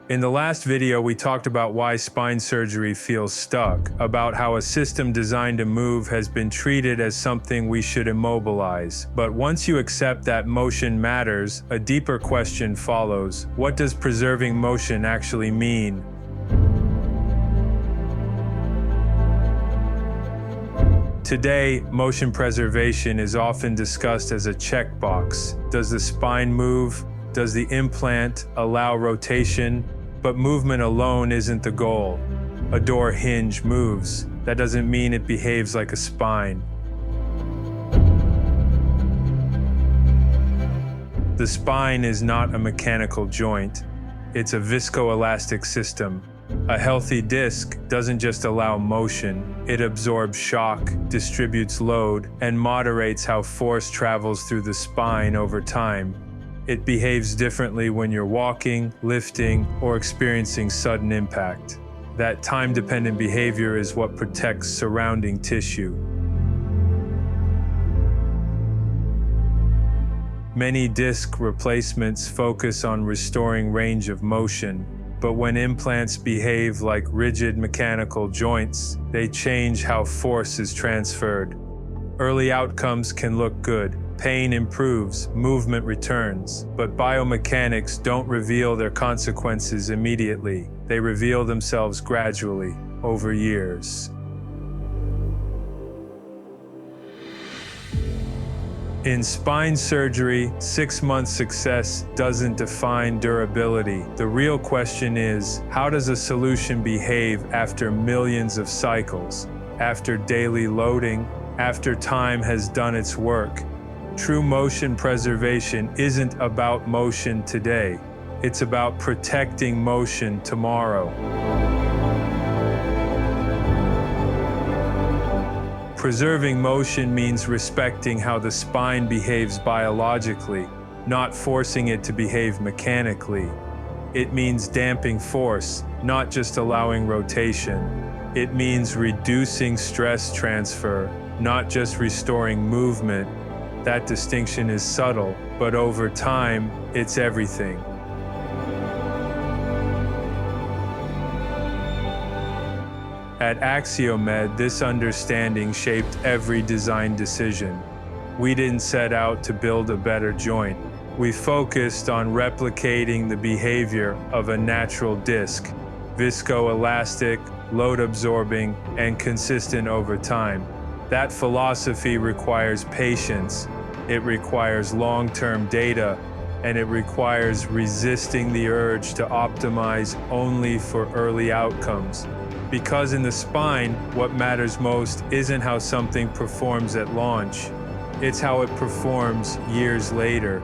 In the last video, we talked about why spine surgery feels stuck, about how a system designed to move has been treated as something we should immobilize. But once you accept that motion matters, a deeper question follows. What does preserving motion actually mean? Today, motion preservation is often discussed as a checkbox. Does the spine move? Does the implant allow rotation? But movement alone isn't the goal. A door hinge moves. That doesn't mean it behaves like a spine. The spine is not a mechanical joint. It's a viscoelastic system. A healthy disc doesn't just allow motion, it absorbs shock, distributes load, and moderates how force travels through the spine over time. It behaves differently when you're walking, lifting, or experiencing sudden impact. That time-dependent behavior is what protects surrounding tissue. Many disc replacements focus on restoring range of motion, but when implants behave like rigid mechanical joints, they change how force is transferred. Early outcomes can look good. Pain improves, movement returns, but biomechanics don't reveal their consequences immediately. They reveal themselves gradually, over years. In spine surgery, 6-month success doesn't define durability. The real question is, how does a solution behave after millions of cycles, after daily loading, after time has done its work? True motion preservation isn't about motion today. It's about protecting motion tomorrow. Preserving motion means respecting how the spine behaves biologically, not forcing it to behave mechanically. It means damping force, not just allowing rotation. It means reducing stress transfer, not just restoring movement. That distinction is subtle, but over time, it's everything. At AxioMed, this understanding shaped every design decision. We didn't set out to build a better joint. We focused on replicating the behavior of a natural disc, viscoelastic, load-absorbing, and consistent over time. That philosophy requires patience, it requires long-term data, and it requires resisting the urge to optimize only for early outcomes. Because in the spine, what matters most isn't how something performs at launch, it's how it performs years later.